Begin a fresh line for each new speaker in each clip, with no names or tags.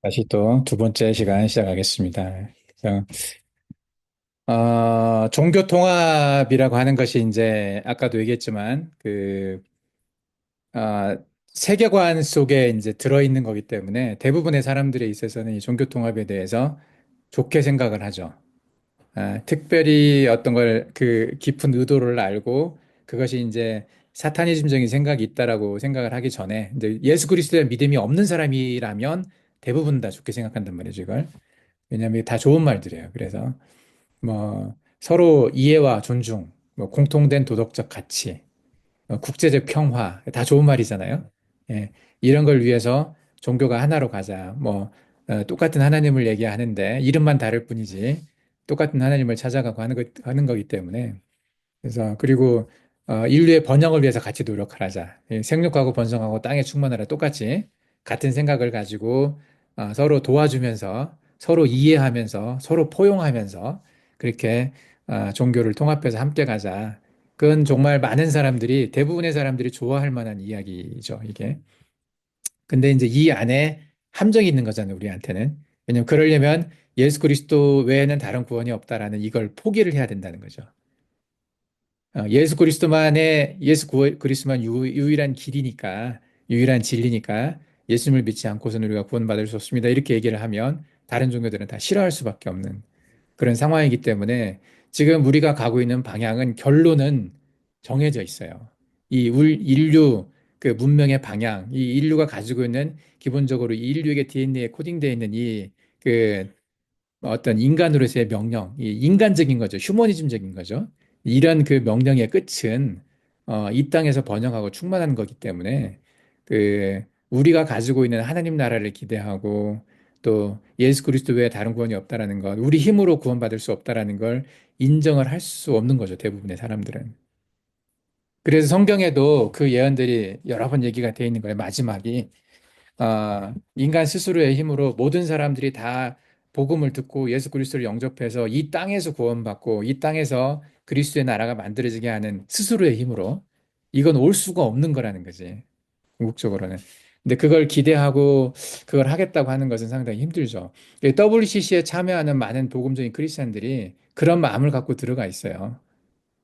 다시 또 두 번째 시간 시작하겠습니다. 그래서, 종교 통합이라고 하는 것이 이제 아까도 얘기했지만 어, 세계관 속에 이제 들어있는 거기 때문에 대부분의 사람들에 있어서는 이 종교 통합에 대해서 좋게 생각을 하죠. 특별히 어떤 걸 그 깊은 의도를 알고 그것이 이제 사타니즘적인 생각이 있다라고 생각을 하기 전에 이제 예수 그리스도에 믿음이 없는 사람이라면 대부분 다 좋게 생각한단 말이죠, 이걸. 왜냐하면 다 좋은 말들이에요. 그래서 뭐 서로 이해와 존중, 뭐 공통된 도덕적 가치, 국제적 평화 다 좋은 말이잖아요. 예, 이런 걸 위해서 종교가 하나로 가자. 똑같은 하나님을 얘기하는데 이름만 다를 뿐이지 똑같은 하나님을 찾아가고 하는 거기 때문에 그리고 인류의 번영을 위해서 같이 노력하자. 생육하고 번성하고 땅에 충만하라 똑같이 같은 생각을 가지고 서로 도와주면서 서로 이해하면서 서로 포용하면서 그렇게 종교를 통합해서 함께 가자. 그건 정말 많은 사람들이 대부분의 사람들이 좋아할 만한 이야기죠, 이게. 근데 이제 이 안에 함정이 있는 거잖아요, 우리한테는. 왜냐면 그러려면 예수 그리스도 외에는 다른 구원이 없다라는 이걸 포기를 해야 된다는 거죠. 그리스도만 유일한 길이니까, 유일한 진리니까 예수님을 믿지 않고서는 우리가 구원받을 수 없습니다. 이렇게 얘기를 하면 다른 종교들은 다 싫어할 수밖에 없는 그런 상황이기 때문에 지금 우리가 가고 있는 방향은 결론은 정해져 있어요. 인류 그 문명의 방향, 이 인류가 가지고 있는 기본적으로 이 인류에게 DNA에 코딩되어 있는 그 어떤 인간으로서의 명령, 이 인간적인 거죠. 휴머니즘적인 거죠. 이런 그 명령의 끝은 이 땅에서 번영하고 충만한 거기 때문에 우리가 가지고 있는 하나님 나라를 기대하고 또 예수 그리스도 외에 다른 구원이 없다라는 것, 우리 힘으로 구원받을 수 없다라는 걸 인정을 할 수 없는 거죠. 대부분의 사람들은. 그래서 성경에도 그 예언들이 여러 번 얘기가 돼 있는 거예요. 마지막이. 인간 스스로의 힘으로 모든 사람들이 다 복음을 듣고 예수 그리스도를 영접해서 이 땅에서 구원받고 이 땅에서 그리스도의 나라가 만들어지게 하는 스스로의 힘으로 이건 올 수가 없는 거라는 거지. 궁극적으로는. 근데 그걸 기대하고 그걸 하겠다고 하는 것은 상당히 힘들죠. WCC에 참여하는 많은 복음적인 크리스천들이 그런 마음을 갖고 들어가 있어요.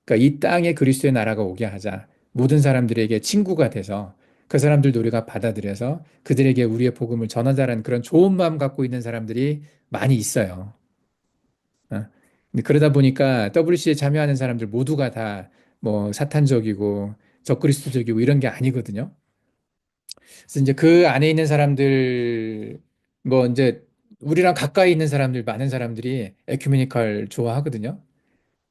그러니까 이 땅에 그리스도의 나라가 오게 하자. 모든 사람들에게 친구가 돼서 그 사람들도 우리가 받아들여서 그들에게 우리의 복음을 전하자라는 그런 좋은 마음 갖고 있는 사람들이 많이 있어요. 어. 근데 그러다 보니까 WC에 참여하는 사람들 모두가 다 뭐 사탄적이고 적그리스도적이고 이런 게 아니거든요. 그래서 이제 그 안에 있는 사람들 이제 우리랑 가까이 있는 사람들 많은 사람들이 에큐메니컬 좋아하거든요.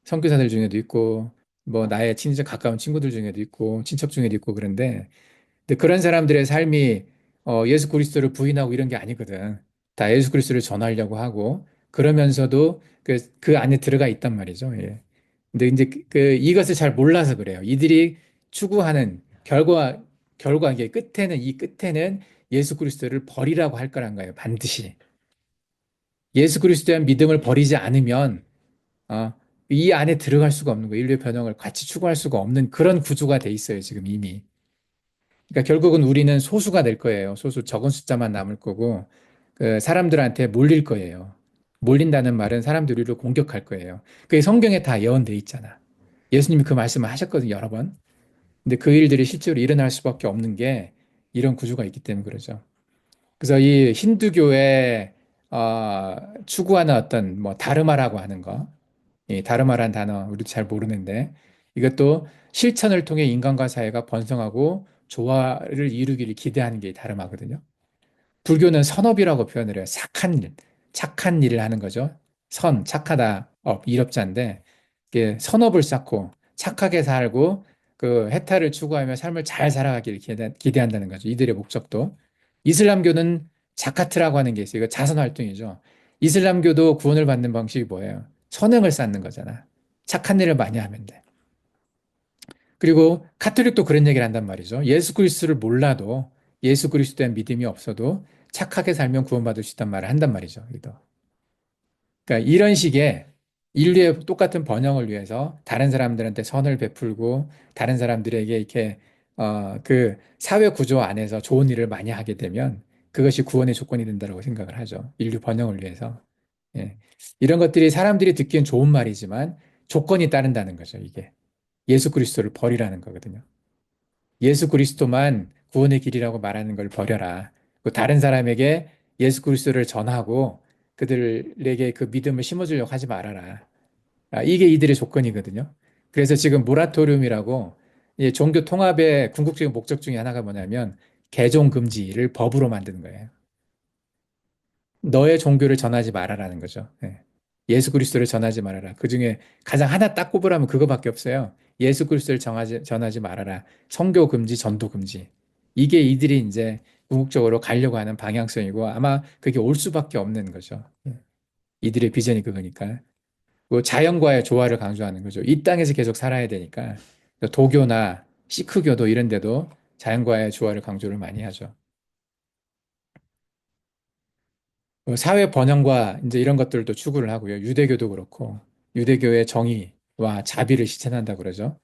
선교사들 중에도 있고, 뭐, 나의 친척 가까운 친구들 중에도 있고, 친척 중에도 있고, 근데 그런 사람들의 삶이, 예수 그리스도를 부인하고 이런 게 아니거든. 다 예수 그리스도를 전하려고 하고, 그러면서도 그 안에 들어가 있단 말이죠. 예. 근데 이제 이것을 잘 몰라서 그래요. 이들이 추구하는 이게 이 끝에는 예수 그리스도를 버리라고 할 거란 거예요. 반드시. 예수 그리스도에 대한 믿음을 버리지 않으면 어, 이 안에 들어갈 수가 없는 거예요. 인류의 변형을 같이 추구할 수가 없는 그런 구조가 돼 있어요, 지금 이미. 그러니까 결국은 우리는 소수가 될 거예요. 소수 적은 숫자만 남을 거고, 그 사람들한테 몰릴 거예요. 몰린다는 말은 사람들이 우리를 공격할 거예요. 그게 성경에 다 예언돼 있잖아. 예수님이 그 말씀을 하셨거든요, 여러 번. 근데 그 일들이 실제로 일어날 수밖에 없는 게 이런 구조가 있기 때문에 그러죠. 그래서 이 힌두교의 추구하는 어떤 뭐 다르마라고 하는 거, 이 다르마란 단어 우리도 잘 모르는데 이것도 실천을 통해 인간과 사회가 번성하고 조화를 이루기를 기대하는 게 다르마거든요. 불교는 선업이라고 표현을 해요. 착한 일을 하는 거죠. 착하다, 이업자인데 이게 선업을 쌓고 착하게 살고 그 해탈을 추구하며 삶을 잘 살아가기를 기대한다는 거죠. 이들의 목적도. 이슬람교는 자카트라고 하는 게 있어요. 이거 자선 활동이죠. 이슬람교도 구원을 받는 방식이 뭐예요? 선행을 쌓는 거잖아. 착한 일을 많이 하면 돼. 그리고 카톨릭도 그런 얘기를 한단 말이죠. 예수 그리스도를 몰라도 예수 그리스도에 대한 믿음이 없어도 착하게 살면 구원받을 수 있단 말을 한단 말이죠. 여기도. 그러니까 이런 식의 인류의 똑같은 번영을 위해서 다른 사람들한테 선을 베풀고 다른 사람들에게 이렇게 그 사회 구조 안에서 좋은 일을 많이 하게 되면 그것이 구원의 조건이 된다고 생각을 하죠. 인류 번영을 위해서. 예. 이런 것들이 사람들이 듣기엔 좋은 말이지만 조건이 따른다는 거죠, 이게. 예수 그리스도를 버리라는 거거든요. 예수 그리스도만 구원의 길이라고 말하는 걸 버려라. 그 다른 사람에게 예수 그리스도를 전하고 그들에게 그 믿음을 심어주려고 하지 말아라. 이게 이들의 조건이거든요. 그래서 지금 모라토리움이라고 이 종교 통합의 궁극적인 목적 중에 하나가 뭐냐면 개종 금지를 법으로 만드는 거예요. 너의 종교를 전하지 말아라는 거죠. 예. 예수 그리스도를 전하지 말아라. 그 중에 가장 하나 딱 꼽으라면 그거밖에 없어요. 예수 그리스도를 전하지 말아라. 선교 금지, 전도 금지. 이게 이들이 이제 궁극적으로 가려고 하는 방향성이고 아마 그게 올 수밖에 없는 거죠. 예. 이들의 비전이 그거니까. 그 자연과의 조화를 강조하는 거죠. 이 땅에서 계속 살아야 되니까 도교나 시크교도 이런 데도 자연과의 조화를 강조를 많이 하죠. 사회 번영과 이제 이런 것들도 추구를 하고요. 유대교도 그렇고 유대교의 정의와 자비를 실천한다 그러죠.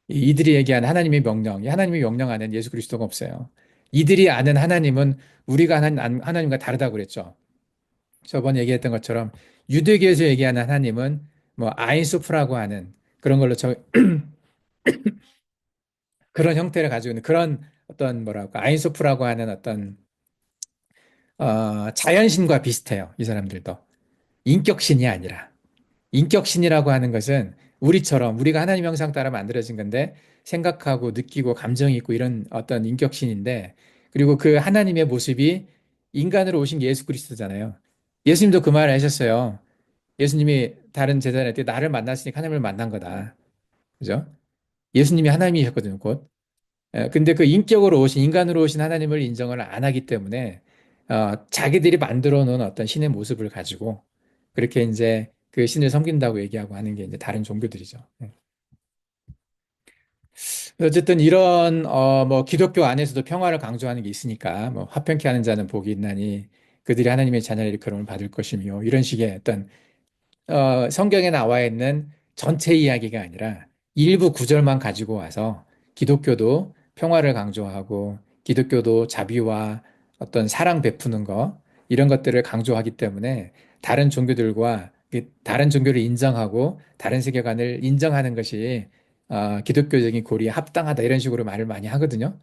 이들이 얘기하는 하나님의 명령, 이 하나님의 명령 안에는 예수 그리스도가 없어요. 이들이 아는 하나님은 우리가 아는 하나님과 다르다고 그랬죠. 저번에 얘기했던 것처럼 유대교에서 얘기하는 하나님은 뭐 아인수프라고 하는 그런 걸로 그런 형태를 가지고 있는 그런 어떤 뭐랄까 아인소프라고 하는 어떤 자연신과 비슷해요. 이 사람들도 인격신이 아니라 인격신이라고 하는 것은 우리처럼 우리가 하나님 형상 따라 만들어진 건데 생각하고 느끼고 감정이 있고 이런 어떤 인격신인데 그리고 그 하나님의 모습이 인간으로 오신 게 예수 그리스도잖아요. 예수님도 그 말을 하셨어요. 예수님이 다른 제자들한테 나를 만났으니까 하나님을 만난 거다. 그죠? 예수님이 하나님이셨거든요, 곧. 근데 그 인격으로 오신, 인간으로 오신 하나님을 인정을 안 하기 때문에, 자기들이 만들어 놓은 어떤 신의 모습을 가지고, 그렇게 이제 그 신을 섬긴다고 얘기하고 하는 게 이제 다른 종교들이죠. 네. 어쨌든 이런, 뭐, 기독교 안에서도 평화를 강조하는 게 있으니까, 뭐, 화평케 하는 자는 복이 있나니, 그들이 하나님의 자녀를 일컬음을 받을 것이며, 이런 식의 어떤 성경에 나와 있는 전체 이야기가 아니라 일부 구절만 가지고 와서 기독교도 평화를 강조하고 기독교도 자비와 어떤 사랑 베푸는 거 이런 것들을 강조하기 때문에 다른 종교들과 다른 종교를 인정하고 다른 세계관을 인정하는 것이 기독교적인 고리에 합당하다 이런 식으로 말을 많이 하거든요.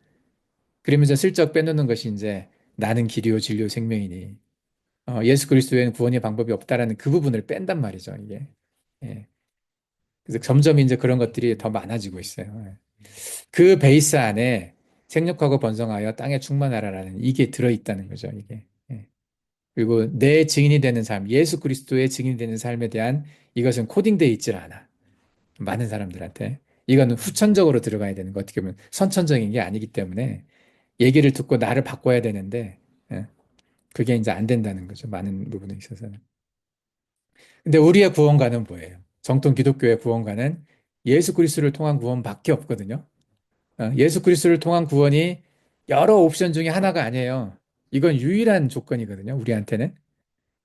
그러면서 슬쩍 빼놓는 것이 이제 나는 길이요 진리요 생명이니 예수 그리스도에는 구원의 방법이 없다라는 그 부분을 뺀단 말이죠, 이게. 예. 그래서 점점 이제 그런 것들이 더 많아지고 있어요. 예. 그 베이스 안에 생육하고 번성하여 땅에 충만하라라는 이게 들어있다는 거죠, 이게. 예. 그리고 내 증인이 되는 삶, 예수 그리스도의 증인이 되는 삶에 대한 이것은 코딩되어 있질 않아. 많은 사람들한테. 이거는 후천적으로 들어가야 되는 거, 어떻게 보면 선천적인 게 아니기 때문에 얘기를 듣고 나를 바꿔야 되는데, 예. 그게 이제 안 된다는 거죠, 많은 부분에 있어서는. 근데 우리의 구원가는 뭐예요? 정통 기독교의 구원가는 예수 그리스도를 통한 구원밖에 없거든요. 예수 그리스도를 통한 구원이 여러 옵션 중에 하나가 아니에요. 이건 유일한 조건이거든요. 우리한테는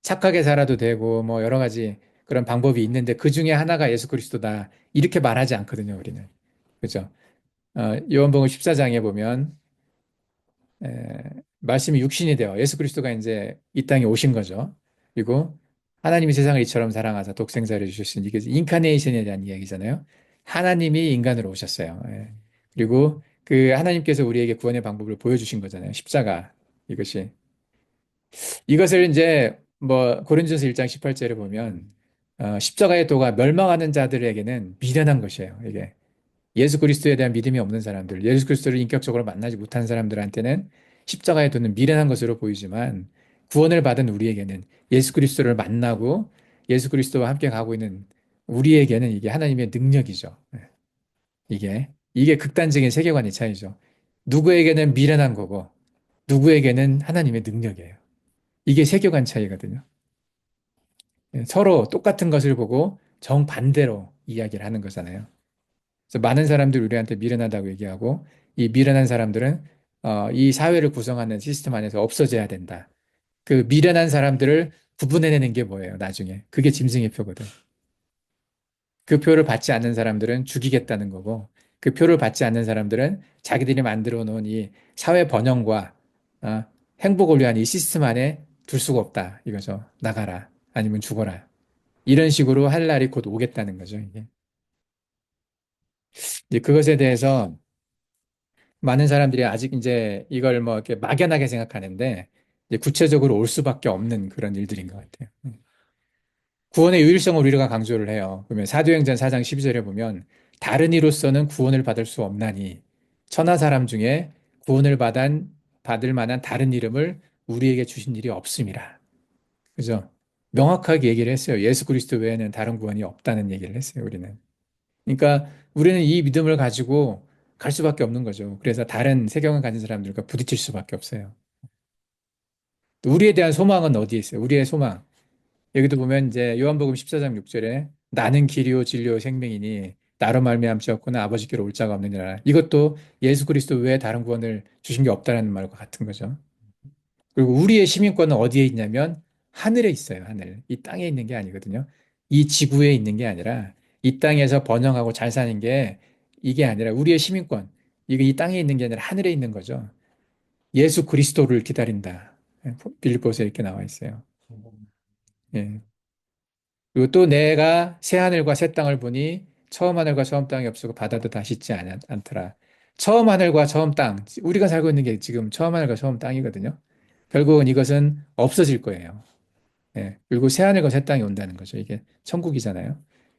착하게 살아도 되고 뭐 여러 가지 그런 방법이 있는데 그 중에 하나가 예수 그리스도다. 이렇게 말하지 않거든요. 우리는. 그죠? 요한복음 14장에 보면 말씀이 육신이 되어 예수 그리스도가 이제 이 땅에 오신 거죠. 그리고 하나님이 세상을 이처럼 사랑하사 독생자를 주셨으니 이게 인카네이션에 대한 이야기잖아요. 하나님이 인간으로 오셨어요. 예. 그리고 그 하나님께서 우리에게 구원의 방법을 보여주신 거잖아요. 십자가 이것이 이것을 이제 뭐 고린도전서 1장 18절에 보면 십자가의 도가 멸망하는 자들에게는 미련한 것이에요. 이게 예수 그리스도에 대한 믿음이 없는 사람들, 예수 그리스도를 인격적으로 만나지 못한 사람들한테는 십자가의 도는 미련한 것으로 보이지만 구원을 받은 우리에게는 예수 그리스도를 만나고 예수 그리스도와 함께 가고 있는 우리에게는 이게 하나님의 능력이죠. 네. 이게 극단적인 세계관의 차이죠. 누구에게는 미련한 거고 누구에게는 하나님의 능력이에요. 이게 세계관 차이거든요. 네, 서로 똑같은 것을 보고 정반대로 이야기를 하는 거잖아요. 그래서 많은 사람들이 우리한테 미련하다고 얘기하고 이 미련한 사람들은 이 사회를 구성하는 시스템 안에서 없어져야 된다. 그 미련한 사람들을 구분해내는 게 뭐예요, 나중에. 그게 짐승의 표거든. 그 표를 받지 않는 사람들은 죽이겠다는 거고 그 표를 받지 않는 사람들은 자기들이 만들어 놓은 이 사회 번영과 어, 행복을 위한 이 시스템 안에 둘 수가 없다. 이거죠. 나가라. 아니면 죽어라. 이런 식으로 할 날이 곧 오겠다는 거죠, 이게. 이제 그것에 대해서 많은 사람들이 아직 이제 이걸 뭐 이렇게 막연하게 생각하는데 이제 구체적으로 올 수밖에 없는 그런 일들인 것 같아요. 구원의 유일성을 우리가 강조를 해요. 그러면 사도행전 4장 12절에 보면 다른 이로서는 구원을 받을 수 없나니 천하 사람 중에 구원을 받을 만한 다른 이름을 우리에게 주신 일이 없음이라. 그죠? 명확하게 얘기를 했어요. 예수 그리스도 외에는 다른 구원이 없다는 얘기를 했어요, 우리는. 그러니까 우리는 이 믿음을 가지고 갈 수밖에 없는 거죠. 그래서 다른 세경을 가진 사람들과 부딪힐 수밖에 없어요. 우리에 대한 소망은 어디에 있어요? 우리의 소망. 여기도 보면 이제 요한복음 14장 6절에 나는 길이요 진리요 생명이니 나로 말미암시었구나 아버지께로 올 자가 없느니라. 이것도 예수 그리스도 외에 다른 구원을 주신 게 없다라는 말과 같은 거죠. 그리고 우리의 시민권은 어디에 있냐면 하늘에 있어요. 하늘. 이 땅에 있는 게 아니거든요. 이 지구에 있는 게 아니라 이 땅에서 번영하고 잘 사는 게 이게 아니라 우리의 시민권. 이게 이 땅에 있는 게 아니라 하늘에 있는 거죠. 예수 그리스도를 기다린다. 빌립보서에 이렇게 나와 있어요. 예. 그리고 또 내가 새 하늘과 새 땅을 보니 처음 하늘과 처음 땅이 없어고 바다도 다시 있지 않더라. 처음 하늘과 처음 땅, 우리가 살고 있는 게 지금 처음 하늘과 처음 땅이거든요. 결국은 이것은 없어질 거예요. 예. 그리고 새 하늘과 새 땅이 온다는 거죠. 이게 천국이잖아요.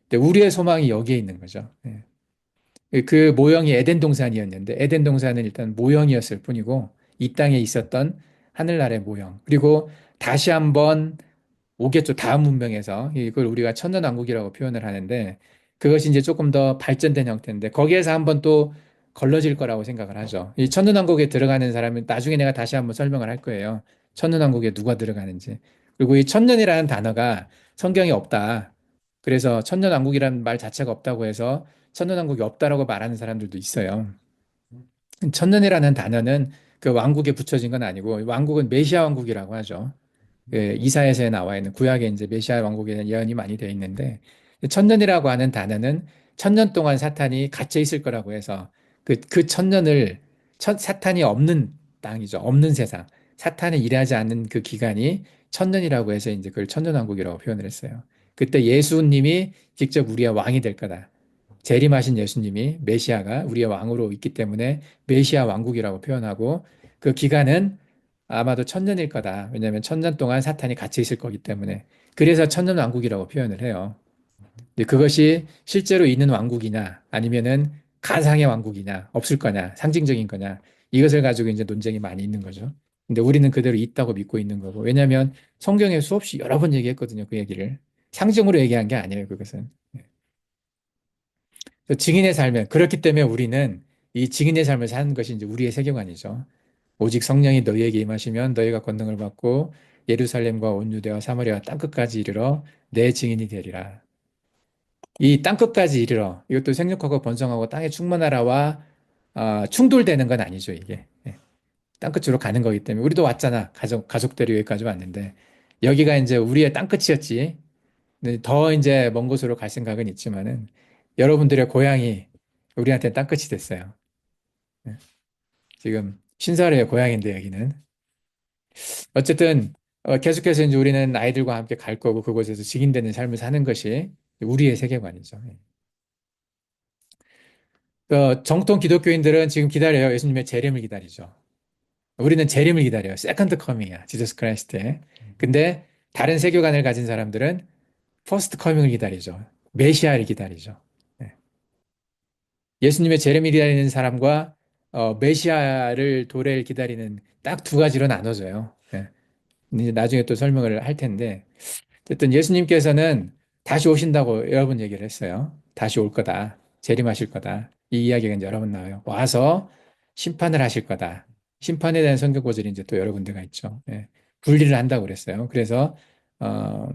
근데 우리의 소망이 여기에 있는 거죠. 예. 그 모형이 에덴 동산이었는데 에덴 동산은 일단 모형이었을 뿐이고 이 땅에 있었던 하늘나라의 모형. 그리고 다시 한번 오겠죠. 다음 문명에서. 이걸 우리가 천년왕국이라고 표현을 하는데 그것이 이제 조금 더 발전된 형태인데 거기에서 한번 또 걸러질 거라고 생각을 하죠. 이 천년왕국에 들어가는 사람은 나중에 내가 다시 한번 설명을 할 거예요. 천년왕국에 누가 들어가는지. 그리고 이 천년이라는 단어가 성경에 없다. 그래서 천년왕국이라는 말 자체가 없다고 해서 천년왕국이 없다라고 말하는 사람들도 있어요. 천년이라는 단어는 그 왕국에 붙여진 건 아니고 왕국은 메시아 왕국이라고 하죠. 그 이사야서에 나와 있는 구약에 이제 메시아 왕국에 대한 예언이 많이 되어 있는데 천년이라고 하는 단어는 천년 동안 사탄이 갇혀 있을 거라고 해서 그 천년을 사탄이 없는 땅이죠. 없는 세상. 사탄이 일하지 않는 그 기간이 천년이라고 해서 이제 그걸 천년왕국이라고 표현을 했어요. 그때 예수님이 직접 우리의 왕이 될 거다. 재림하신 예수님이 메시아가 우리의 왕으로 있기 때문에 메시아 왕국이라고 표현하고 그 기간은 아마도 천년일 거다. 왜냐하면 천년 동안 사탄이 갇혀 있을 거기 때문에. 그래서 천년 왕국이라고 표현을 해요. 근데 그것이 실제로 있는 왕국이냐, 아니면은 가상의 왕국이냐, 없을 거냐, 상징적인 거냐, 이것을 가지고 이제 논쟁이 많이 있는 거죠. 근데 우리는 그대로 있다고 믿고 있는 거고. 왜냐하면 성경에 수없이 여러 번 얘기했거든요. 그 얘기를. 상징으로 얘기한 게 아니에요. 그것은. 증인의 삶을, 그렇기 때문에 우리는 이 증인의 삶을 사는 것이 이제 우리의 세계관이죠. 오직 성령이 너희에게 임하시면 너희가 권능을 받고 예루살렘과 온 유대와 사마리아 땅끝까지 이르러 내 증인이 되리라. 이 땅끝까지 이르러 이것도 생육하고 번성하고 땅에 충만하라와 충돌되는 건 아니죠, 이게. 예. 땅끝으로 가는 거기 때문에 우리도 왔잖아. 가족들이 여기까지 왔는데 여기가 이제 우리의 땅끝이었지. 근데 더 이제 먼 곳으로 갈 생각은 있지만은 여러분들의 고향이 우리한테 땅끝이 됐어요. 예. 지금 신사르의 고향인데 여기는. 어쨌든 계속해서 이제 우리는 아이들과 함께 갈 거고 그곳에서 직인되는 삶을 사는 것이 우리의 세계관이죠. 예. 정통 기독교인들은 지금 기다려요. 예수님의 재림을 기다리죠. 우리는 재림을 기다려요. 세컨드 커밍이야. 지저스 크라이스트의. 근데 다른 세계관을 가진 사람들은 퍼스트 커밍을 기다리죠. 메시아를 기다리죠. 예. 예수님의 재림을 기다리는 사람과 메시아를 도래를 기다리는 딱 두 가지로 나눠져요. 예. 이제 나중에 또 설명을 할 텐데 어쨌든 예수님께서는 다시 오신다고 여러 번 얘기를 했어요. 다시 올 거다. 재림하실 거다. 이 이야기가 이제 여러 번 나와요. 와서 심판을 하실 거다. 심판에 대한 성경 구절이 이제 또 여러 군데가 있죠. 예. 분리를 한다고 그랬어요. 그래서 어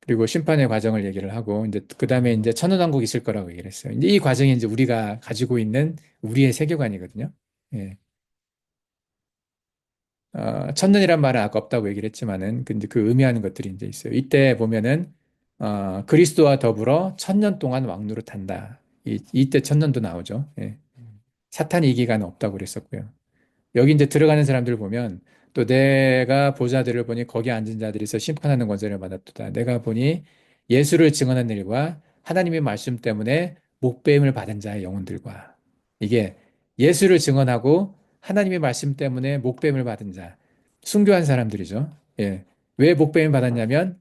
그리고 심판의 과정을 얘기를 하고 이제 그다음에 이제 천년왕국 있을 거라고 얘기를 했어요. 이제 이 과정이 이제 우리가 가지고 있는 우리의 세계관이거든요. 예. 천년이란 말은 아까 없다고 얘기를 했지만은 근데 그 의미하는 것들이 이제 있어요. 이때 보면은 그리스도와 더불어 천년 동안 왕노릇한다. 이때 천년도 나오죠. 예. 사탄이 이 기간은 없다고 그랬었고요. 여기 이제 들어가는 사람들 보면 또 내가 보자들을 보니 거기 앉은 자들이서 심판하는 권세를 받았도다. 내가 보니 예수를 증언한 일과 하나님의 말씀 때문에 목배임을 받은 자의 영혼들과 이게 예수를 증언하고 하나님의 말씀 때문에 목배임을 받은 자 순교한 사람들이죠. 예. 왜 목배임을 받았냐면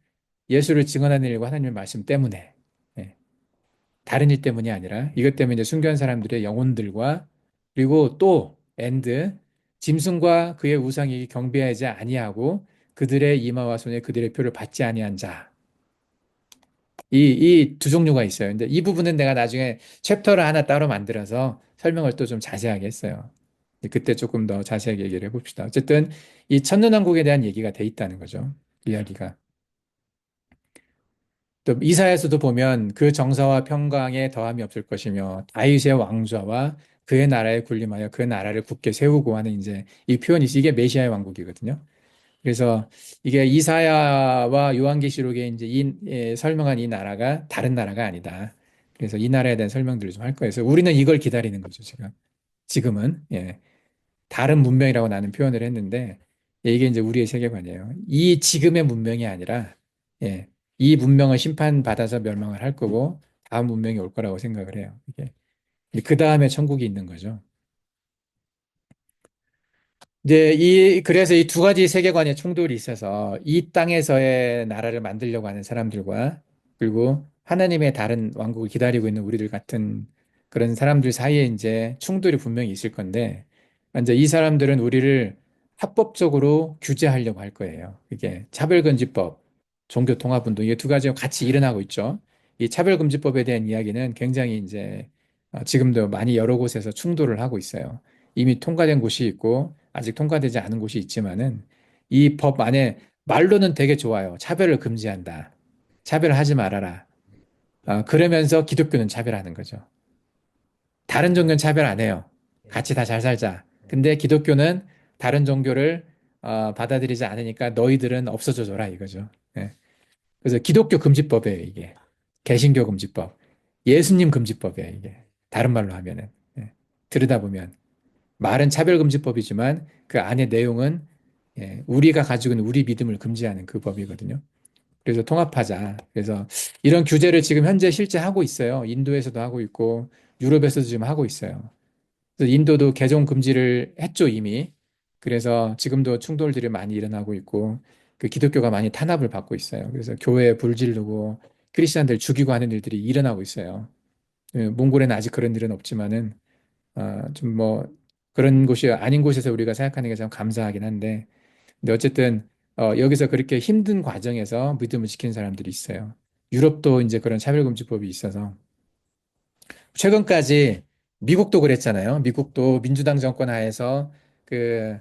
예수를 증언한 일과 하나님의 말씀 때문에 예. 다른 일 때문이 아니라 이것 때문에 이제 순교한 사람들의 영혼들과 그리고 또 엔드 짐승과 그의 우상이 경배하지 아니하고 그들의 이마와 손에 그들의 표를 받지 아니한 자. 이 두 종류가 있어요. 근데 이 부분은 내가 나중에 챕터를 하나 따로 만들어서 설명을 또 좀 자세하게 했어요. 그때 조금 더 자세하게 얘기를 해봅시다. 어쨌든 이 천년왕국에 대한 얘기가 돼 있다는 거죠. 이야기가. 또 이사야서도 보면 그 정사와 평강에 더함이 없을 것이며 다윗의 왕좌와 그의 나라에 군림하여 그 나라를 굳게 세우고 하는 이제 이 표현이 이게 메시아의 왕국이거든요. 그래서 이게 이사야와 요한계시록에 이제 설명한 이 나라가 다른 나라가 아니다. 그래서 이 나라에 대한 설명들을 좀 할 거예요. 그래서 우리는 이걸 기다리는 거죠, 지금. 지금은. 예. 다른 문명이라고 나는 표현을 했는데 이게 이제 우리의 세계관이에요. 이 지금의 문명이 아니라 예, 이 문명을 심판받아서 멸망을 할 거고 다음 문명이 올 거라고 생각을 해요. 이게 그 다음에 천국이 있는 거죠. 이제 그래서 이 두 가지 세계관의 충돌이 있어서 이 땅에서의 나라를 만들려고 하는 사람들과 그리고 하나님의 다른 왕국을 기다리고 있는 우리들 같은 그런 사람들 사이에 이제 충돌이 분명히 있을 건데, 이제 이 사람들은 우리를 합법적으로 규제하려고 할 거예요. 이게 차별금지법, 종교통합운동, 이게 두 가지가 같이 일어나고 있죠. 이 차별금지법에 대한 이야기는 굉장히 이제 지금도 많이 여러 곳에서 충돌을 하고 있어요. 이미 통과된 곳이 있고 아직 통과되지 않은 곳이 있지만은 이 법 안에 말로는 되게 좋아요. 차별을 금지한다. 차별을 하지 말아라. 그러면서 기독교는 차별하는 거죠. 다른 종교는 차별 안 해요. 같이 다 잘 살자. 근데 기독교는 다른 종교를 받아들이지 않으니까 너희들은 없어져 줘라 이거죠. 예. 그래서 기독교 금지법이에요, 이게. 개신교 금지법. 예수님 금지법이에요, 이게. 다른 말로 하면은. 예. 들여다보면. 말은 차별금지법이지만 그 안의 내용은 예, 우리가 가지고 있는 우리 믿음을 금지하는 그 법이거든요. 그래서 통합하자. 그래서 이런 규제를 지금 현재 실제 하고 있어요. 인도에서도 하고 있고 유럽에서도 지금 하고 있어요. 그래서 인도도 개종 금지를 했죠, 이미. 그래서 지금도 충돌들이 많이 일어나고 있고 그 기독교가 많이 탄압을 받고 있어요. 그래서 교회에 불 지르고 크리스천들 죽이고 하는 일들이 일어나고 있어요. 몽골에는 아직 그런 일은 없지만은 좀 뭐 그런 곳이 아닌 곳에서 우리가 생각하는 게 참 감사하긴 한데, 근데 어쨌든 여기서 그렇게 힘든 과정에서 믿음을 지키는 사람들이 있어요. 유럽도 이제 그런 차별금지법이 있어서 최근까지 미국도 그랬잖아요. 미국도 민주당 정권 하에서 그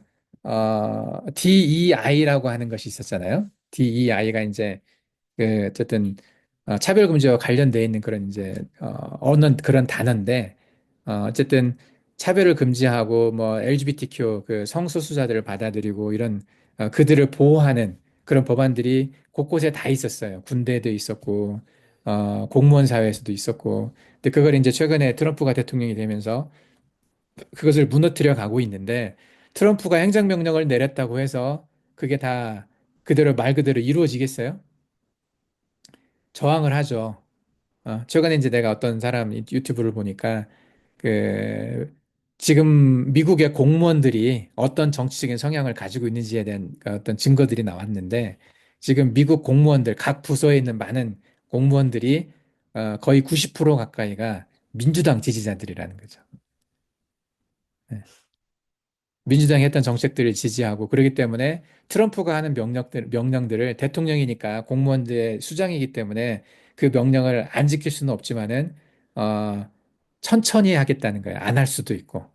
DEI라고 하는 것이 있었잖아요. DEI가 이제 그 어쨌든 차별금지와 관련돼 있는 그런 이제 어느 그런 단어인데 어쨌든 차별을 금지하고 뭐 LGBTQ 그 성소수자들을 받아들이고 이런 그들을 보호하는 그런 법안들이 곳곳에 다 있었어요. 군대에도 있었고 공무원 사회에서도 있었고 근데 그걸 이제 최근에 트럼프가 대통령이 되면서 그것을 무너뜨려 가고 있는데 트럼프가 행정명령을 내렸다고 해서 그게 다 그대로 말 그대로 이루어지겠어요? 저항을 하죠. 최근에 이제 내가 어떤 사람 유튜브를 보니까 그 지금 미국의 공무원들이 어떤 정치적인 성향을 가지고 있는지에 대한 그 어떤 증거들이 나왔는데 지금 미국 공무원들 각 부서에 있는 많은 공무원들이 거의 90% 가까이가 민주당 지지자들이라는 거죠. 네. 민주당이 했던 정책들을 지지하고 그렇기 때문에 트럼프가 하는 명령들을 대통령이니까 공무원들의 수장이기 때문에 그 명령을 안 지킬 수는 없지만은 어, 천천히 하겠다는 거예요. 안 할 수도 있고.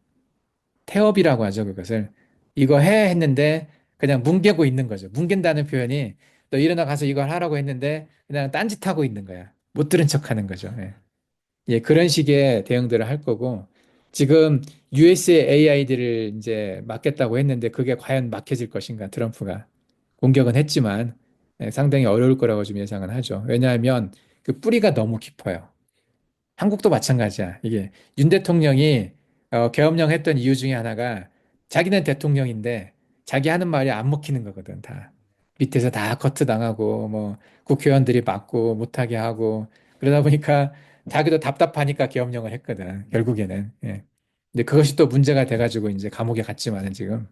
태업이라고 하죠, 그것을. 이거 해 했는데 그냥 뭉개고 있는 거죠. 뭉갠다는 표현이 너 일어나 가서 이걸 하라고 했는데 그냥 딴짓하고 있는 거야. 못 들은 척 하는 거죠. 예. 예, 그런 식의 대응들을 할 거고, 지금 USA AI들을 이제 막겠다고 했는데, 그게 과연 막혀질 것인가, 트럼프가. 공격은 했지만, 상당히 어려울 거라고 좀 예상은 하죠. 왜냐하면 그 뿌리가 너무 깊어요. 한국도 마찬가지야. 이게 윤 대통령이 계엄령 했던 이유 중에 하나가 자기는 대통령인데 자기 하는 말이 안 먹히는 거거든, 다. 밑에서 다 커트 당하고 뭐 국회의원들이 막고 못하게 하고 그러다 보니까 자기도 답답하니까 계엄령을 했거든, 결국에는. 예. 근데 그것이 또 문제가 돼가지고 이제 감옥에 갔지만은 지금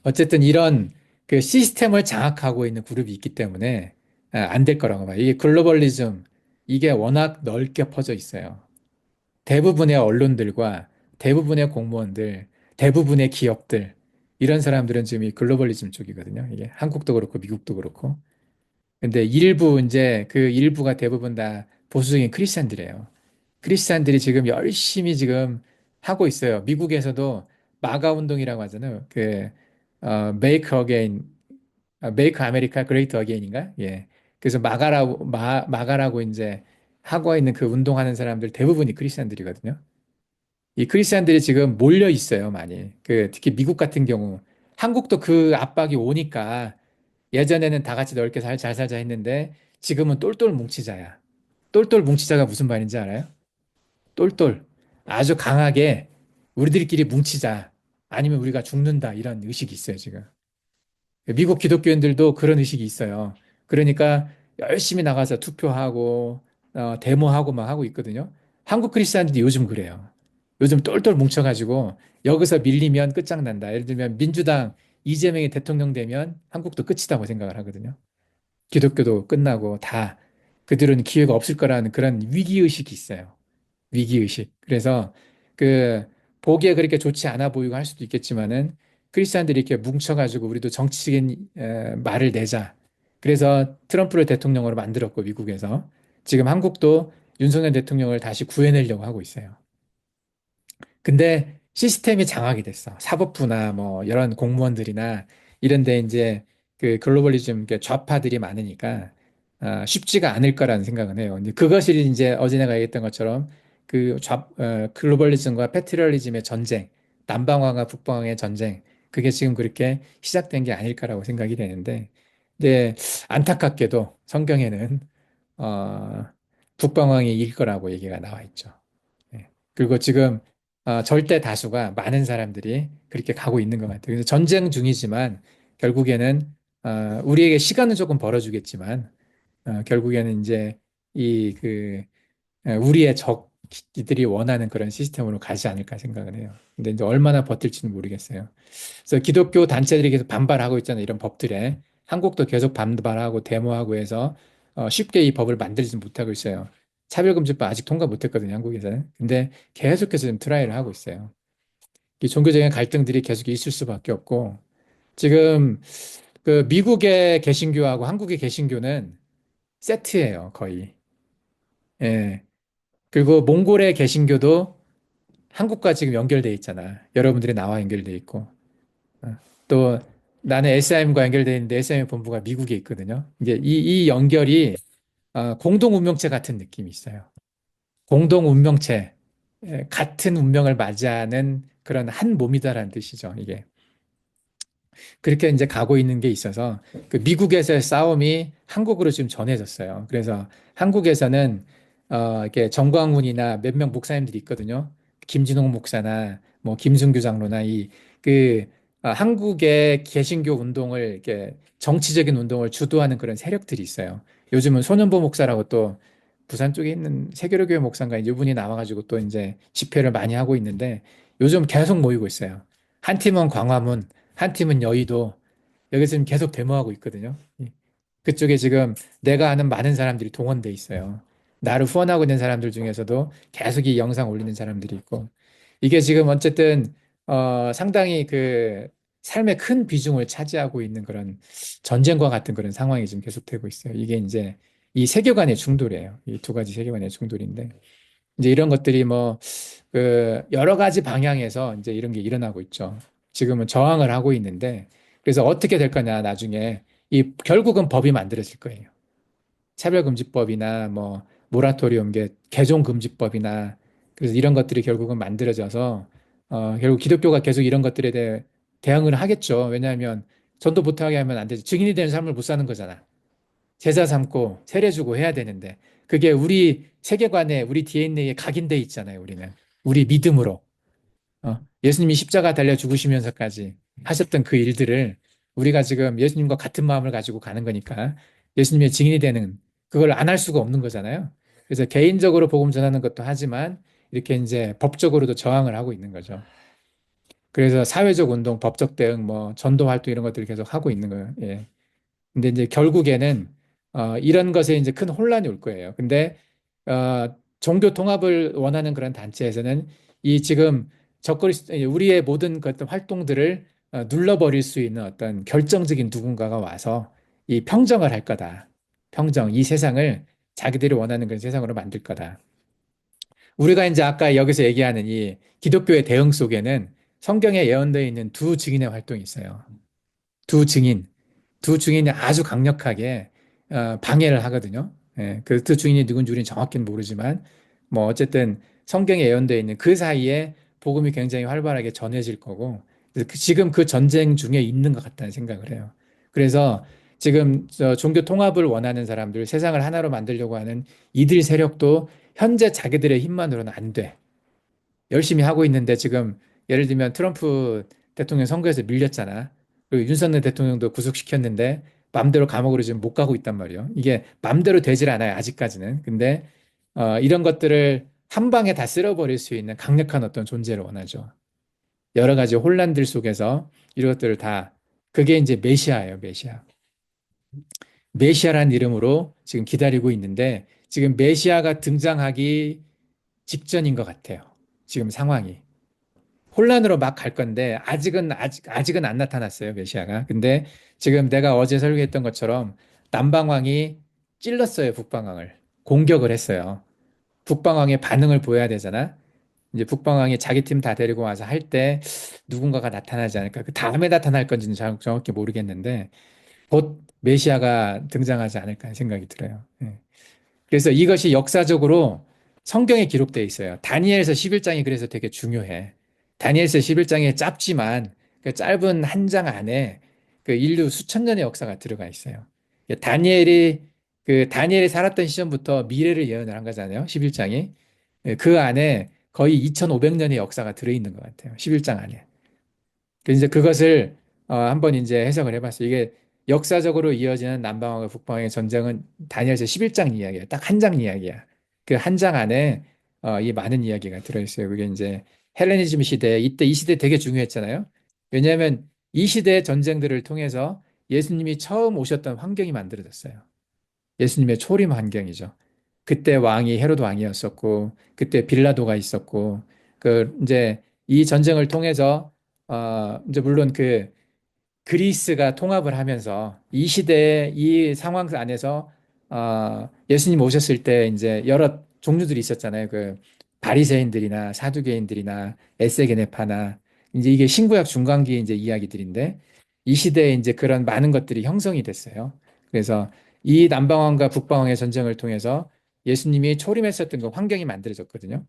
어쨌든 이런 그 시스템을 장악하고 있는 그룹이 있기 때문에 안 될 거라고 봐요. 이게 글로벌리즘, 이게 워낙 넓게 퍼져 있어요. 대부분의 언론들과 대부분의 공무원들, 대부분의 기업들, 이런 사람들은 지금 이 글로벌리즘 쪽이거든요. 이게 한국도 그렇고 미국도 그렇고. 근데 일부 이제 그 일부가 대부분 다 보수적인 크리스찬들이에요. 크리스찬들이 지금 열심히 지금 하고 있어요. 미국에서도 마가 운동이라고 하잖아요. Make Again, Make America Great Again인가? 예. 그래서 마가라고 이제 하고 있는 그 운동하는 사람들 대부분이 크리스찬들이거든요. 이 크리스찬들이 지금 몰려 있어요, 많이. 특히 미국 같은 경우. 한국도 그 압박이 오니까 예전에는 다 같이 넓게 잘 살자 했는데 지금은 똘똘 뭉치자야. 똘똘 뭉치자가 무슨 말인지 알아요? 똘똘. 아주 강하게 우리들끼리 뭉치자. 아니면 우리가 죽는다. 이런 의식이 있어요, 지금. 미국 기독교인들도 그런 의식이 있어요. 그러니까 열심히 나가서 투표하고, 데모하고 막 하고 있거든요. 한국 크리스찬들이 요즘 그래요. 요즘 똘똘 뭉쳐가지고 여기서 밀리면 끝장난다. 예를 들면 민주당 이재명이 대통령 되면 한국도 끝이다고 생각을 하거든요. 기독교도 끝나고 다 그들은 기회가 없을 거라는 그런 위기의식이 있어요. 위기의식. 그래서 그 보기에 그렇게 좋지 않아 보이고 할 수도 있겠지만은 크리스찬들이 이렇게 뭉쳐가지고 우리도 정치적인 말을 내자. 그래서 트럼프를 대통령으로 만들었고 미국에서 지금 한국도 윤석열 대통령을 다시 구해내려고 하고 있어요. 근데 시스템이 장악이 됐어. 사법부나 뭐 이런 공무원들이나 이런데 이제 그 글로벌리즘 좌파들이 많으니까 쉽지가 않을 거라는 생각은 해요. 근데 그것이 이제 어제 내가 얘기했던 것처럼 글로벌리즘과 패트리얼리즘의 전쟁, 남방화가 북방화의 전쟁, 그게 지금 그렇게 시작된 게 아닐까라고 생각이 되는데, 근데 안타깝게도 성경에는 어, 북방왕이 이길 거라고 얘기가 나와 있죠. 예. 그리고 지금 절대 다수가 많은 사람들이 그렇게 가고 있는 것 같아요. 그래서 전쟁 중이지만 결국에는 우리에게 시간은 조금 벌어주겠지만 결국에는 이제 우리의 적들이 원하는 그런 시스템으로 가지 않을까 생각을 해요. 근데 이제 얼마나 버틸지는 모르겠어요. 그래서 기독교 단체들이 계속 반발하고 있잖아요. 이런 법들에. 한국도 계속 반발하고 데모하고 해서 쉽게 이 법을 만들지 못하고 있어요. 차별금지법 아직 통과 못했거든요, 한국에서는. 근데 계속해서 지금 트라이를 하고 있어요. 이 종교적인 갈등들이 계속 있을 수밖에 없고, 지금 그 미국의 개신교하고 한국의 개신교는 세트예요, 거의. 예. 그리고 몽골의 개신교도 한국과 지금 연결돼 있잖아. 여러분들이 나와 연결돼 있고. 또 나는 SIM과 연결돼 있는데 SIM 본부가 미국에 있거든요. 이제 이 연결이 공동 운명체 같은 느낌이 있어요. 공동 운명체, 같은 운명을 맞이하는 그런 한 몸이다라는 뜻이죠, 이게. 그렇게 이제 가고 있는 게 있어서 그 미국에서의 싸움이 한국으로 지금 전해졌어요. 그래서 한국에서는 이렇게 정광훈이나 몇 명 목사님들이 있거든요. 김진홍 목사나 뭐 김순규 장로나 한국의 개신교 운동을 이렇게 정치적인 운동을 주도하는 그런 세력들이 있어요. 요즘은 손현보 목사라고 또 부산 쪽에 있는 세계로교회 목사인가 이분이 나와가지고 또 이제 집회를 많이 하고 있는데 요즘 계속 모이고 있어요. 한 팀은 광화문, 한 팀은 여의도, 여기서 지금 계속 데모하고 있거든요. 그쪽에 지금 내가 아는 많은 사람들이 동원돼 있어요. 나를 후원하고 있는 사람들 중에서도 계속 이 영상 올리는 사람들이 있고, 이게 지금 어쨌든, 상당히 그 삶의 큰 비중을 차지하고 있는 그런 전쟁과 같은 그런 상황이 지금 계속되고 있어요. 이게 이제 이 세계관의 충돌이에요. 이 두 가지 세계관의 충돌인데, 이제 이런 것들이 여러 가지 방향에서 이제 이런 게 일어나고 있죠. 지금은 저항을 하고 있는데, 그래서 어떻게 될 거냐, 나중에. 결국은 법이 만들어질 거예요. 차별금지법이나 뭐, 모라토리움, 개종금지법이나, 그래서 이런 것들이 결국은 만들어져서, 결국 기독교가 계속 이런 것들에 대해 대응을 하겠죠. 왜냐하면 전도 못하게 하면 안 되죠. 증인이 되는 삶을 못 사는 거잖아. 제자 삼고 세례 주고 해야 되는데 그게 우리 세계관에 우리 DNA에 각인돼 있잖아요. 우리는 우리 믿음으로 예수님이 십자가 달려 죽으시면서까지 하셨던 그 일들을 우리가 지금 예수님과 같은 마음을 가지고 가는 거니까 예수님의 증인이 되는 그걸 안 할 수가 없는 거잖아요. 그래서 개인적으로 복음 전하는 것도 하지만 이렇게 이제 법적으로도 저항을 하고 있는 거죠. 그래서 사회적 운동, 법적 대응, 뭐 전도 활동 이런 것들을 계속 하고 있는 거예요. 예. 근데 이제 결국에는 이런 것에 이제 큰 혼란이 올 거예요. 근데 종교 통합을 원하는 그런 단체에서는 이 지금 우리의 모든 그 어떤 활동들을 눌러버릴 수 있는 어떤 결정적인 누군가가 와서 이 평정을 할 거다. 평정, 이 세상을 자기들이 원하는 그런 세상으로 만들 거다. 우리가 이제 아까 여기서 얘기하는 이 기독교의 대응 속에는 성경에 예언되어 있는 두 증인의 활동이 있어요. 두 증인. 두 증인이 아주 강력하게 방해를 하거든요. 예, 그 두 증인이 누군지 우리는 정확히는 모르지만 뭐 어쨌든 성경에 예언되어 있는 그 사이에 복음이 굉장히 활발하게 전해질 거고 그래서 지금 그 전쟁 중에 있는 것 같다는 생각을 해요. 그래서 지금 종교 통합을 원하는 사람들, 세상을 하나로 만들려고 하는 이들 세력도 현재 자기들의 힘만으로는 안 돼. 열심히 하고 있는데 지금 예를 들면 트럼프 대통령 선거에서 밀렸잖아. 그리고 윤석열 대통령도 구속시켰는데 맘대로 감옥으로 지금 못 가고 있단 말이에요. 이게 맘대로 되질 않아요. 아직까지는. 근데 이런 것들을 한 방에 다 쓸어버릴 수 있는 강력한 어떤 존재를 원하죠. 여러 가지 혼란들 속에서 이런 것들을 다 그게 이제 메시아예요. 메시아. 메시아라는 이름으로 지금 기다리고 있는데 지금 메시아가 등장하기 직전인 것 같아요. 지금 상황이. 혼란으로 막 갈 건데 아직은 안 나타났어요 메시아가. 근데 지금 내가 어제 설교했던 것처럼 남방왕이 찔렀어요 북방왕을 공격을 했어요. 북방왕의 반응을 보여야 되잖아. 이제 북방왕이 자기 팀 다 데리고 와서 할 때 누군가가 나타나지 않을까. 그 다음에 나타날 건지는 정확히 모르겠는데 곧 메시아가 등장하지 않을까 하는 생각이 들어요. 예. 그래서 이것이 역사적으로 성경에 기록되어 있어요. 다니엘서 11장이 그래서 되게 중요해. 다니엘서 11장에 짧지만 그 짧은 한 장 안에 그 인류 수천 년의 역사가 들어가 있어요. 다니엘이 살았던 시점부터 미래를 예언을 한 거잖아요. 11장이. 그 안에 거의 2500년의 역사가 들어있는 것 같아요. 11장 안에. 그래서 이제 그것을 한번 이제 해석을 해봤어요. 이게 역사적으로 이어지는 남방왕과 북방왕의 전쟁은 다니엘서 11장 이야기예요. 딱 한 장 이야기야. 그 한 장 안에 이 많은 이야기가 들어있어요. 그게 이제 헬레니즘 시대, 이때 이 시대 되게 중요했잖아요. 왜냐하면 이 시대의 전쟁들을 통해서 예수님이 처음 오셨던 환경이 만들어졌어요. 예수님의 초림 환경이죠. 그때 왕이 헤로드 왕이었었고, 그때 빌라도가 있었고, 그 이제 이 전쟁을 통해서 이제 물론 그 그리스가 통합을 하면서 이 시대의 이 상황 안에서 예수님 오셨을 때 이제 여러 종류들이 있었잖아요. 그 바리새인들이나 사두개인들이나 에세게네파나 이제 이게 신구약 중간기의 이제 이야기들인데 이 시대에 이제 그런 많은 것들이 형성이 됐어요. 그래서 이 남방왕과 북방왕의 전쟁을 통해서 예수님이 초림했었던 그 환경이 만들어졌거든요.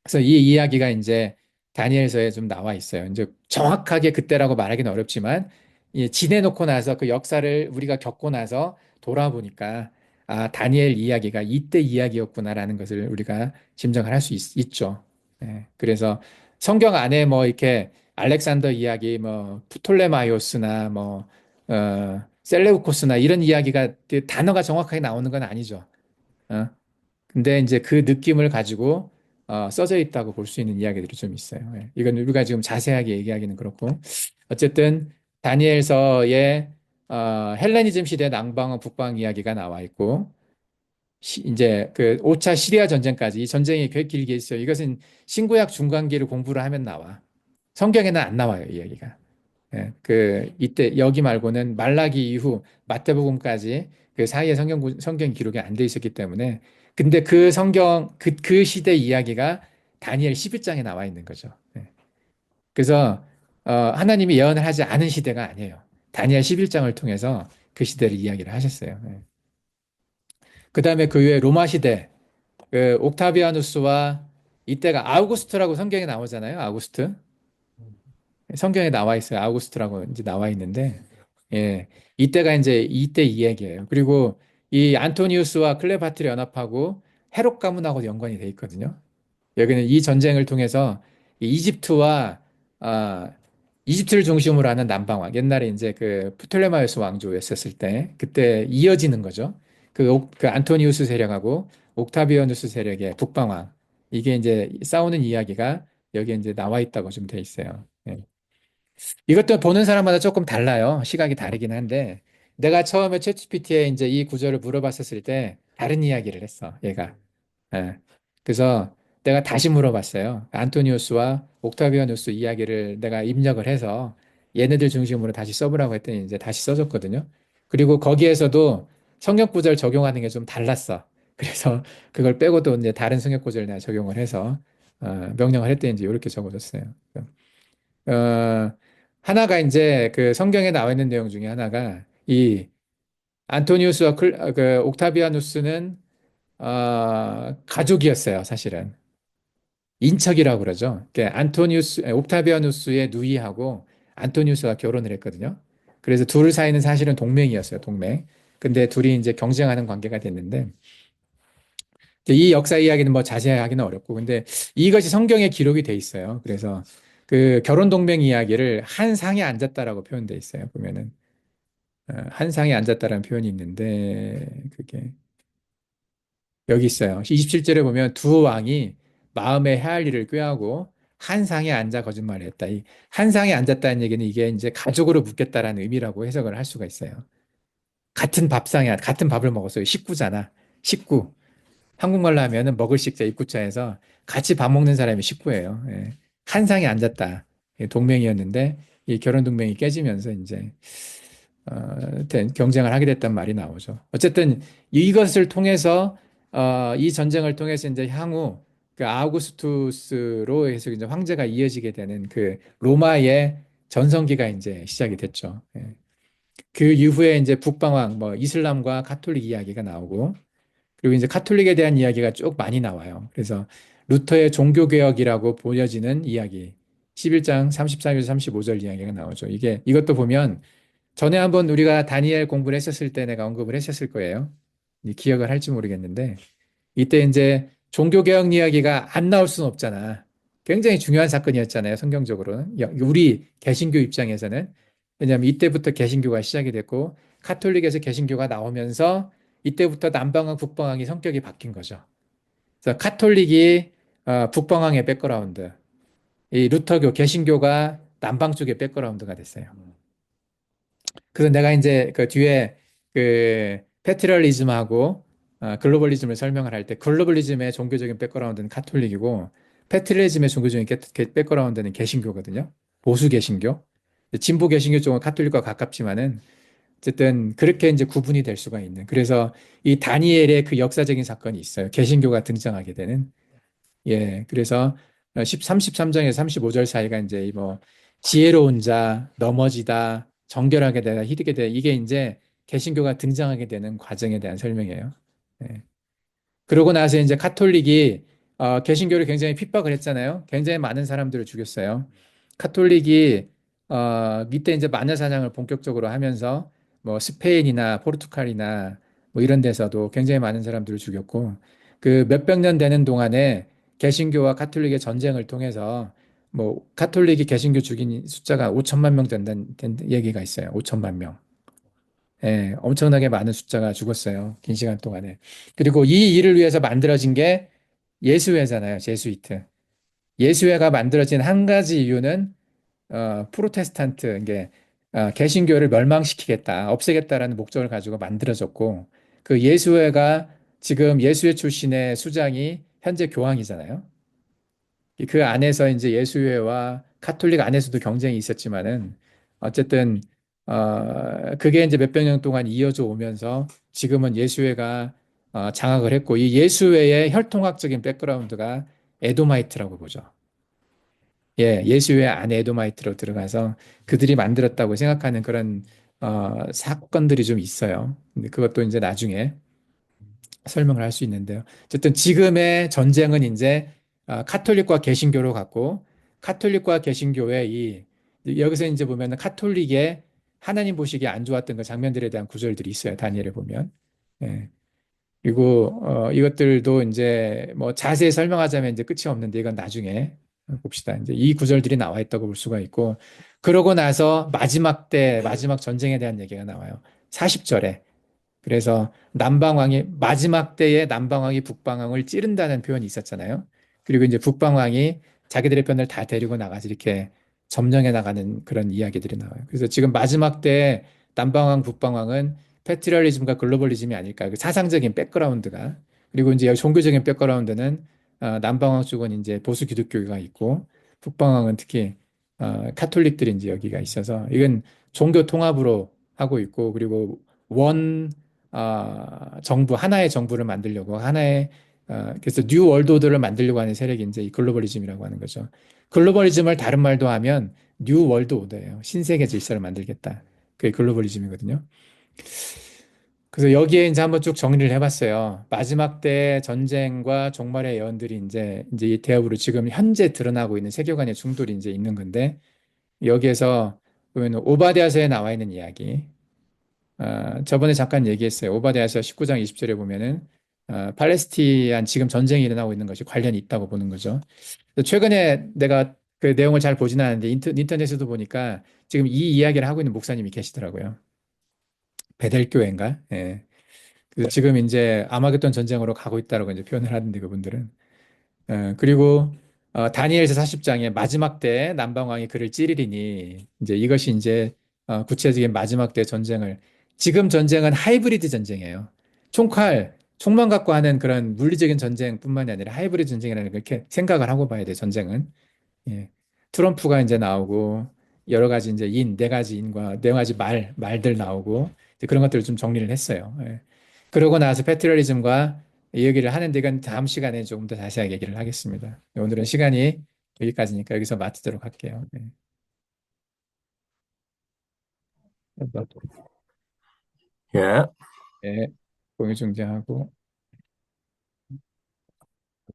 그래서 이 이야기가 이제 다니엘서에 좀 나와 있어요. 이제 정확하게 그때라고 말하기는 어렵지만 지내놓고 나서 그 역사를 우리가 겪고 나서 돌아보니까 다니엘 이야기가 이때 이야기였구나라는 것을 우리가 짐작을 할 수 있죠. 예, 그래서 성경 안에 뭐 이렇게 알렉산더 이야기, 뭐 프톨레마이오스나 뭐 셀레우코스나 이런 이야기가 그 단어가 정확하게 나오는 건 아니죠. 어? 근데 이제 그 느낌을 가지고 써져 있다고 볼 수 있는 이야기들이 좀 있어요. 예. 이건 우리가 지금 자세하게 얘기하기는 그렇고 어쨌든 다니엘서에 헬레니즘 시대 남방과 북방 이야기가 나와 있고 이제 그 5차 시리아 전쟁까지 이 전쟁이 꽤 길게 있어요. 이것은 신구약 중간기를 공부를 하면 나와. 성경에는 안 나와요, 이 이야기가. 예, 그 이때 여기 말고는 말라기 이후 마태복음까지 그 사이에 성경 기록이 안 돼 있었기 때문에 근데 그 성경 그 시대 이야기가 다니엘 11장에 나와 있는 거죠. 예. 그래서 하나님이 예언을 하지 않은 시대가 아니에요. 다니엘 11장을 통해서 그 시대를 이야기를 하셨어요. 예. 그다음에 그 후에 로마 시대 그 옥타비아누스와 이때가 아우구스트라고 성경에 나오잖아요. 아우구스트. 성경에 나와 있어요. 아우구스트라고 이제 나와 있는데 예. 이때가 이제 이때 이야기예요. 그리고 이 안토니우스와 클레오파트라 연합하고 헤롯 가문하고 연관이 돼 있거든요. 여기는 이 전쟁을 통해서 이 이집트와 아, 이집트를 중심으로 하는 남방왕 옛날에 이제 그 프톨레마이오스 왕조였었을 때 그때 이어지는 거죠. 그 안토니우스 세력하고 옥타비아누스 세력의 북방왕 이게 이제 싸우는 이야기가 여기에 이제 나와 있다고 좀 돼 있어요. 예. 이것도 보는 사람마다 조금 달라요. 시각이 다르긴 한데 내가 처음에 챗GPT에 이제 이 구절을 물어봤었을 때 다른 이야기를 했어. 얘가. 예. 그래서 내가 다시 물어봤어요. 안토니우스와 옥타비아누스 이야기를 내가 입력을 해서 얘네들 중심으로 다시 써보라고 했더니 이제 다시 써줬거든요. 그리고 거기에서도 성역 구절 적용하는 게 좀 달랐어. 그래서 그걸 빼고도 이제 다른 성역 구절을 내가 적용을 해서 명령을 했더니 이제 이렇게 적어줬어요. 어, 하나가 이제 그 성경에 나와 있는 내용 중에 하나가 이 안토니우스와 그 옥타비아누스는 가족이었어요, 사실은. 인척이라고 그러죠. 옥타비아누스의 누이하고 안토니우스가 결혼을 했거든요. 그래서 둘 사이는 사실은 동맹이었어요, 동맹. 근데 둘이 이제 경쟁하는 관계가 됐는데, 이제 이 역사 이야기는 뭐 자세히 하기는 어렵고, 근데 이것이 성경에 기록이 돼 있어요. 그래서 그 결혼 동맹 이야기를 한 상에 앉았다라고 표현돼 있어요, 보면은. 한 상에 앉았다라는 표현이 있는데, 그게 여기 있어요. 27절에 보면 두 왕이 마음에 해할 일을 꾀하고 한 상에 앉아 거짓말을 했다. 이 한 상에 앉았다는 얘기는 이게 이제 가족으로 묻겠다라는 의미라고 해석을 할 수가 있어요. 같은 밥을 먹었어요. 식구잖아. 식구. 한국말로 하면은 먹을 식자 입구자에서 같이 밥 먹는 사람이 식구예요. 예. 한 상에 앉았다. 예, 동맹이었는데 이 결혼 동맹이 깨지면서 이제 경쟁을 하게 됐단 말이 나오죠. 어쨌든 이것을 통해서 이 전쟁을 통해서 이제 향후 그 아우구스투스로 해서 이제 황제가 이어지게 되는 그 로마의 전성기가 이제 시작이 됐죠. 예. 그 이후에 이제 북방왕 뭐 이슬람과 가톨릭 이야기가 나오고 그리고 이제 카톨릭에 대한 이야기가 쭉 많이 나와요. 그래서 루터의 종교개혁이라고 보여지는 이야기 11장 34절 35절 이야기가 나오죠. 이것도 보면 전에 한번 우리가 다니엘 공부를 했었을 때 내가 언급을 했었을 거예요. 기억을 할지 모르겠는데 이때 이제 종교개혁 이야기가 안 나올 수는 없잖아. 굉장히 중요한 사건이었잖아요. 성경적으로는. 우리 개신교 입장에서는. 왜냐하면 이때부터 개신교가 시작이 됐고 카톨릭에서 개신교가 나오면서 이때부터 남방왕 북방왕이 성격이 바뀐 거죠. 그래서 카톨릭이 북방왕의 백그라운드, 이 루터교 개신교가 남방 쪽의 백그라운드가 됐어요. 그래서 내가 이제 그 뒤에 그 패트리얼리즘하고 글로벌리즘을 설명을 할 때 글로벌리즘의 종교적인 백그라운드는 카톨릭이고 패트리얼리즘의 종교적인 백그라운드는 개신교거든요. 보수 개신교. 진보 개신교 쪽은 카톨릭과 가깝지만은 어쨌든 그렇게 이제 구분이 될 수가 있는. 그래서 이 다니엘의 그 역사적인 사건이 있어요. 개신교가 등장하게 되는. 예, 그래서 33장에서 35절 사이가 이제 이뭐 지혜로운 자, 넘어지다, 정결하게 되다, 희되게 되다 이게 이제 개신교가 등장하게 되는 과정에 대한 설명이에요. 예. 그러고 나서 이제 카톨릭이 개신교를 굉장히 핍박을 했잖아요. 굉장히 많은 사람들을 죽였어요. 카톨릭이 밑에 이제 마녀 사냥을 본격적으로 하면서 뭐 스페인이나 포르투갈이나 뭐 이런 데서도 굉장히 많은 사람들을 죽였고 그 몇백 년 되는 동안에 개신교와 카톨릭의 전쟁을 통해서 뭐 카톨릭이 개신교 죽인 숫자가 5천만 명 된다는 얘기가 있어요. 5천만 명. 예, 엄청나게 많은 숫자가 죽었어요. 긴 시간 동안에. 그리고 이 일을 위해서 만들어진 게 예수회잖아요. 제수이트. 예수회가 만들어진 한 가지 이유는 프로테스탄트, 이게 개신교를 멸망시키겠다, 없애겠다라는 목적을 가지고 만들어졌고 그 예수회가 지금 예수회 출신의 수장이 현재 교황이잖아요. 그 안에서 이제 예수회와 카톨릭 안에서도 경쟁이 있었지만은 어쨌든 그게 이제 몇백 년 동안 이어져 오면서 지금은 예수회가 장악을 했고 이 예수회의 혈통학적인 백그라운드가 에도마이트라고 보죠. 예, 예수회 안에 에도마이트로 들어가서 그들이 만들었다고 생각하는 그런 사건들이 좀 있어요. 근데 그것도 이제 나중에 설명을 할 수 있는데요. 어쨌든 지금의 전쟁은 이제 카톨릭과 개신교로 갔고 카톨릭과 개신교의 이 여기서 이제 보면은 카톨릭의 하나님 보시기에 안 좋았던 그 장면들에 대한 구절들이 있어요. 다니엘에 보면. 예. 그리고 이것들도 이제 뭐 자세히 설명하자면 이제 끝이 없는데 이건 나중에 봅시다. 이제 이 구절들이 나와 있다고 볼 수가 있고 그러고 나서 마지막 때 마지막 전쟁에 대한 얘기가 나와요. 40절에. 그래서 남방왕이 마지막 때에 남방왕이 북방왕을 찌른다는 표현이 있었잖아요. 그리고 이제 북방왕이 자기들의 편을 다 데리고 나가서 이렇게 점령해 나가는 그런 이야기들이 나와요. 그래서 지금 마지막 때 남방왕, 북방왕은 패트리얼리즘과 글로벌리즘이 아닐까. 그 사상적인 백그라운드가. 그리고 이제 종교적인 백그라운드는 남방왕 쪽은 이제 보수 기독교가 있고 북방왕은 특히 카톨릭들이 이제 여기가 있어서 이건 종교 통합으로 하고 있고 그리고 원 정부 하나의 정부를 만들려고 하나의 그래서 뉴 월드 오더를 만들려고 하는 세력이 이제 이 글로벌리즘이라고 하는 거죠. 글로벌리즘을 다른 말도 하면 뉴 월드 오더예요. 신세계 질서를 만들겠다. 그게 글로벌리즘이거든요. 그래서 여기에 이제 한번 쭉 정리를 해봤어요. 마지막 때 전쟁과 종말의 예언들이 이제 이 대업으로 지금 현재 드러나고 있는 세계관의 충돌이 이제 있는 건데 여기에서 보면 오바댜서에 나와 있는 이야기. 저번에 잠깐 얘기했어요. 오바댜서 19장 20절에 보면은 팔레스티안 지금 전쟁이 일어나고 있는 것이 관련이 있다고 보는 거죠. 최근에 내가 그 내용을 잘 보지는 않았는데 인터넷에도 보니까 지금 이 이야기를 하고 있는 목사님이 계시더라고요. 베델교회인가? 예. 그래서 지금 이제 아마겟돈 전쟁으로 가고 있다라고 이제 표현을 하는데 그분들은 그리고 다니엘서 40장에 마지막 때 남방왕이 그를 찌르리니 이제 이것이 이제 구체적인 마지막 때 전쟁을 지금 전쟁은 하이브리드 전쟁이에요. 총만 갖고 하는 그런 물리적인 전쟁뿐만이 아니라 하이브리드 전쟁이라는 걸 이렇게 생각을 하고 봐야 돼, 전쟁은. 예. 트럼프가 이제 나오고 여러 가지 이제 네 가지 인과 네 가지 말들 나오고 이제 그런 것들을 좀 정리를 했어요. 예. 그러고 나서 패트리얼리즘과 이 얘기를 하는데 이건 다음 시간에 조금 더 자세하게 얘기를 하겠습니다. 오늘은 시간이 여기까지니까 여기서 마치도록 할게요. 네.
예.
네. 공유 중재하고.